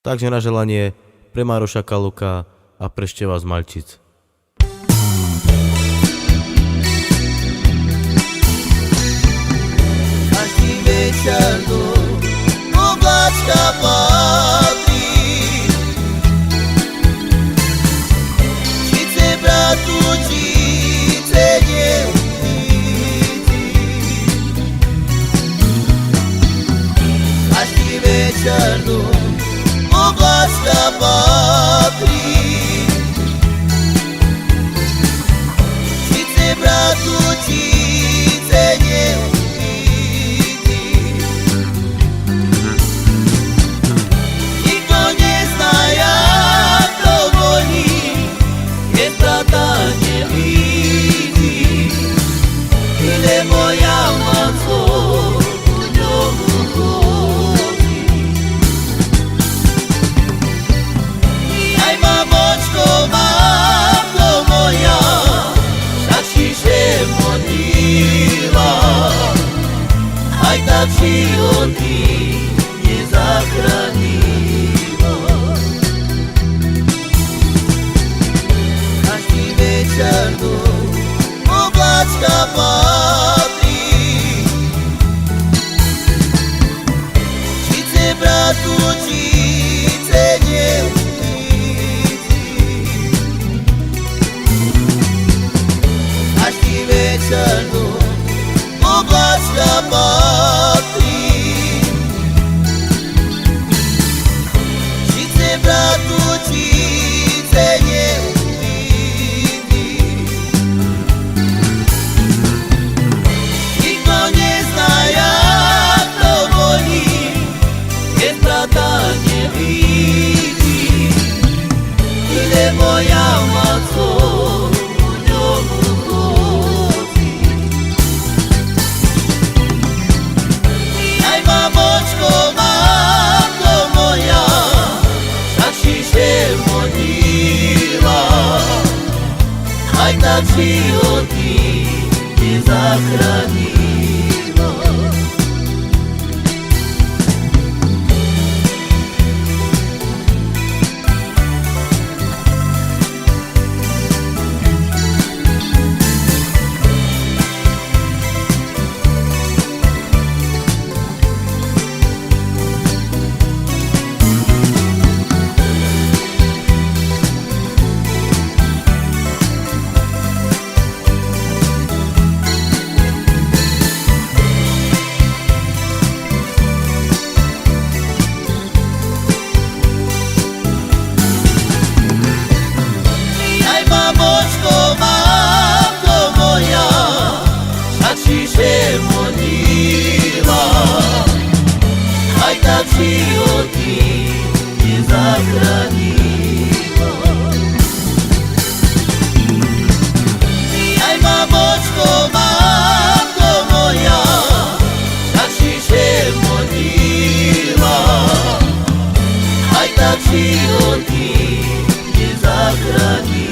Takže na želanie pre Maroša Kaluka a pre Števa z Malčic. Každý večer do obláčka patrí, či chce bratu, či chce neuvidí. Každý večer do obláčka patrí, či chce bratu, či chce neuvidí. Nikto nezná, jak to bolí, keď brata nevidí. Lebo ja mám svoju ňomu chodí. Aj mamočko, mamko moja, tak si že modlila, aj tak životy nezachránila. Každý večer do obláčka patrí, či chce bratu, či chce neuvidí. Každý večer do obláčka patrí, či chce bratu, či chce neuvidí. Nikto nezná, jak to bolí, keď brata nevidí. Lebo ja mám svoju ňomu chodí. Aj mamočko, mamko moja, tak si že modlila, aj tak životy nezachránila. Aj mamočko, mamko moja, tak si že modlila, aj tak životy nezachránila. Aj mamočko, mamko moja, tak si že modlila, aj tak životy nezachránila.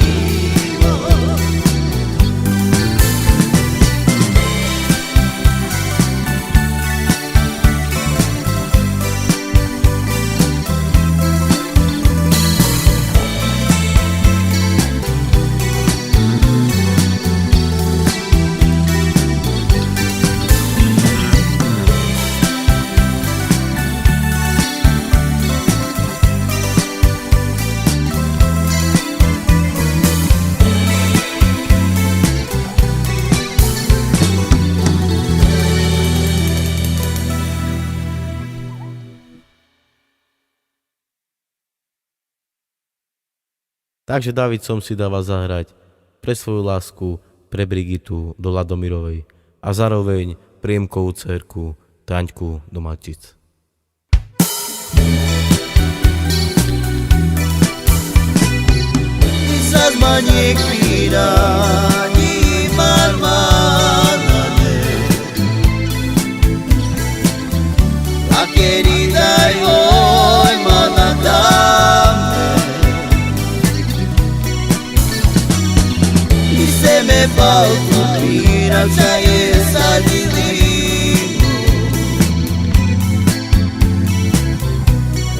Takže David som si dáva zahrať pre svoju lásku, pre Brigitu do Ladomirovej a zároveň Priemkovú dcerku Taňku do Malčic. Zas ma niekvira, ni marmanane, a querida hoy manatame, y se me falta mira ya esa divino,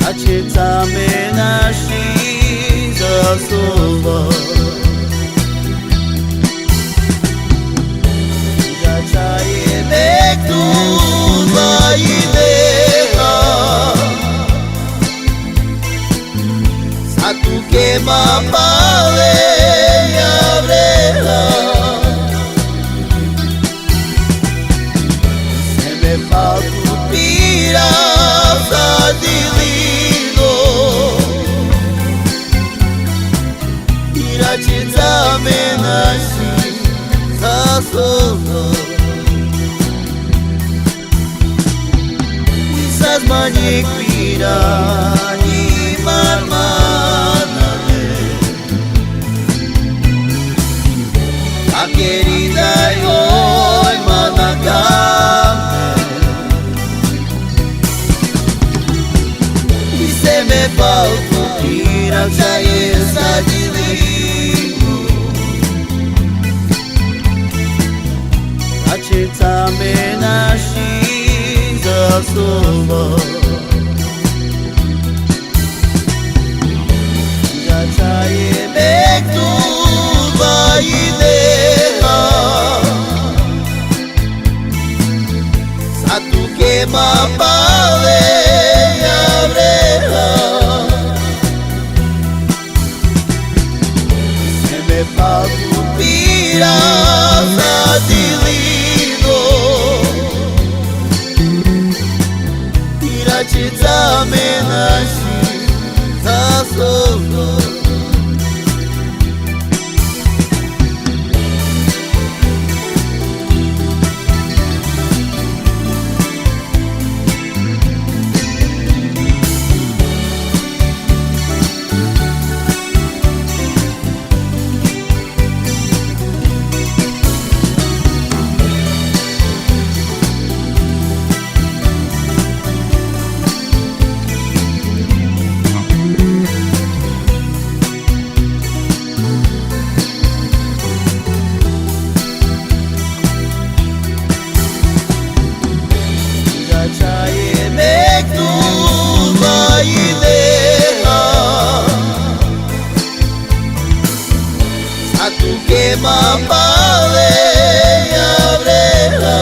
a Racicame naši zaslova Začajeme tu dva idea Satu kema pale avreha Sebe faltu pira zadilino Racicame naši zaslova Manjeg pira i marmanale A querida oi managame E se me falta pira já essa de lindo Racicame naši zaslova Začajeme tu dva idea Satu kema pale avreha Se me faltu pira zadilino Racicame naši zaslova Začajeme tu dva idea Satu kema pale avreha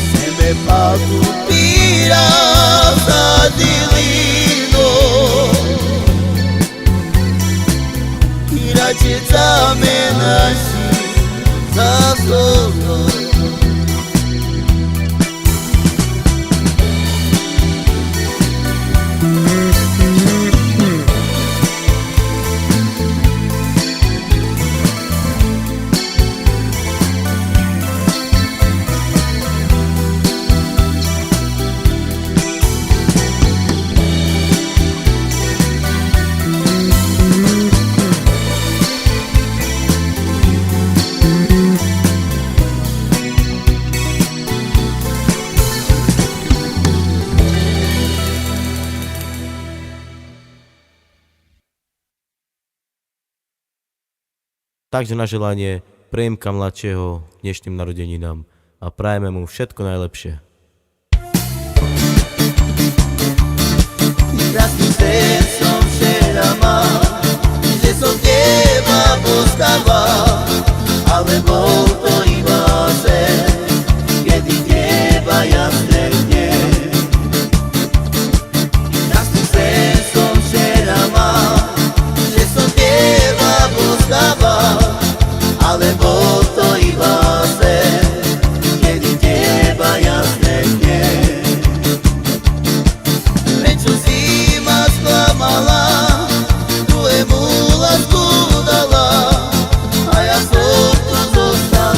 Se me faltu pira zadilino Racicame naši zaslova Takže na želanie Priemka mladšieho dnešným narodeninám a prajeme mu všetko najlepšie. Krásny sen som včera mal, že som teba poznával, ale bol to iba sen, kedy teba ja stretnem. Krásny sen som včera mal, že som teba poznával, ale bol to iba sen, kedy teba ja stretnem. Prečo si ma sklamala, tvojemu lásku dala, a ja som tu zostal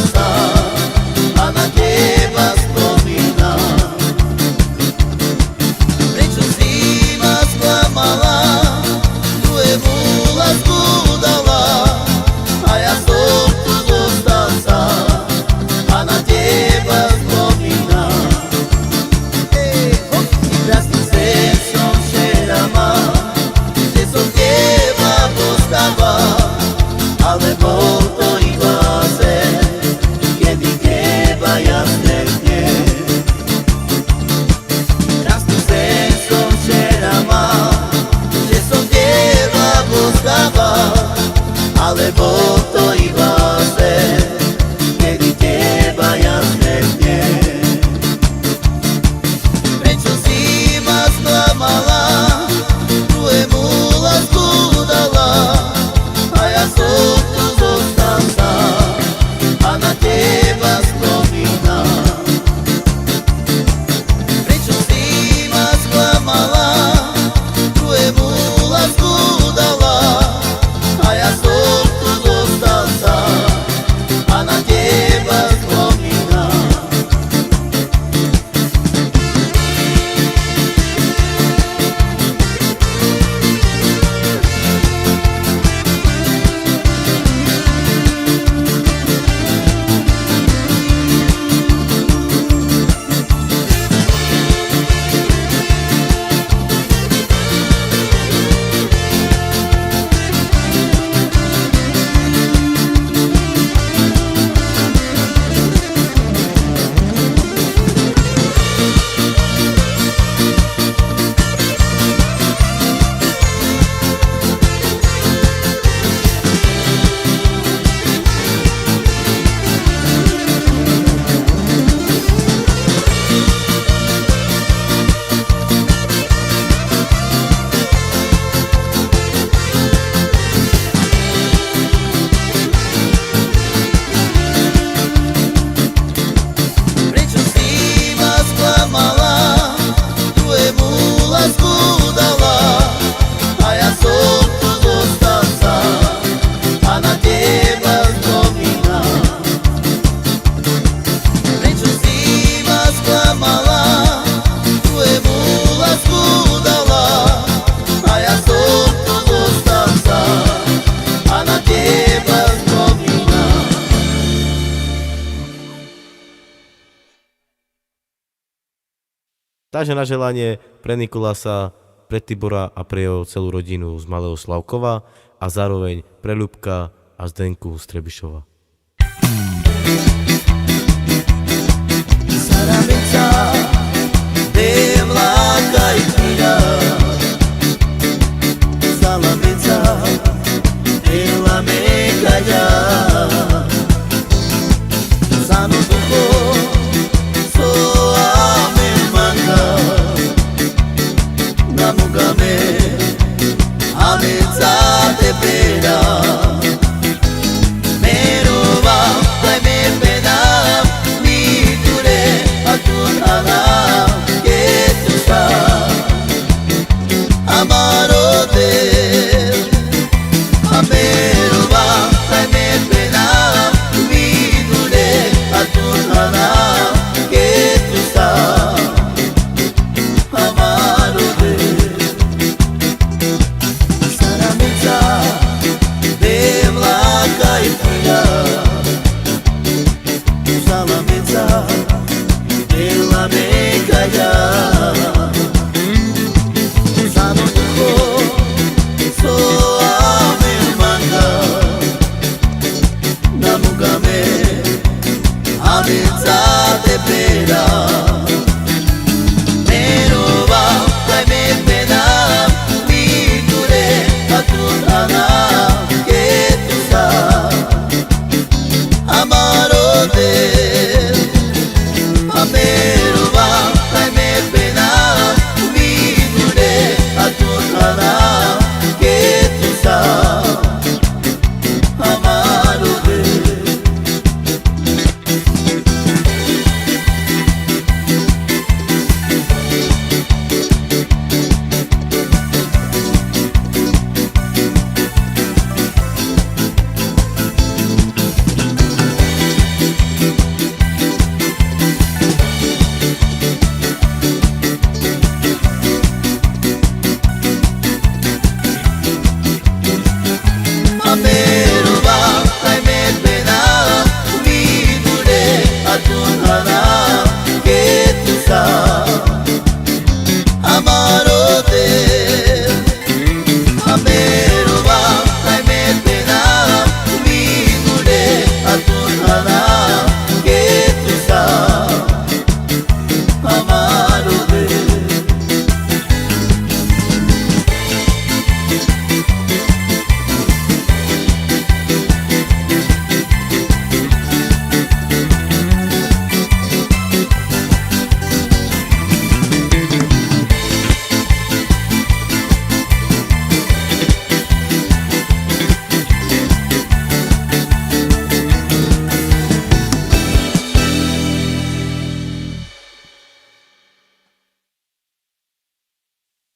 alebo to iba sen, kedy teba ja stretnem. Prečo si ma sklamala, druhému lásku dala, a ja som tu zostal sám a na teba spomínam. Prečo si ma sklamala, druhému lásku dala, a ja som tu zostal sám a na teba spomínam. Prečo si ma sklamala, druhému lásku dala, a ja som tu zostal sám a na teba spomínam. Prečo si ma sklamala, druhému lásku dala, a ja som tu zostal sám a na teba spomínam. Takže na želanie pre Nikolasa, pre Tibora a pre jeho celú rodinu z Malého Slavkova a zároveň pre Ľubka a Zdenku z Trebišova. Sarameca de mlaka i knjiga, Salameca de la mekaja, Sano duho so ame manga, Namugame ameca te pera, Merova daj me pera.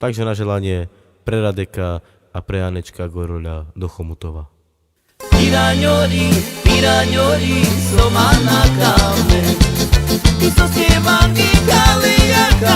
Takže na želanie pre Radeka a pre Anečka Goroľa do Chomutova. Piranyori, somana kame Iso se mangi kale yaka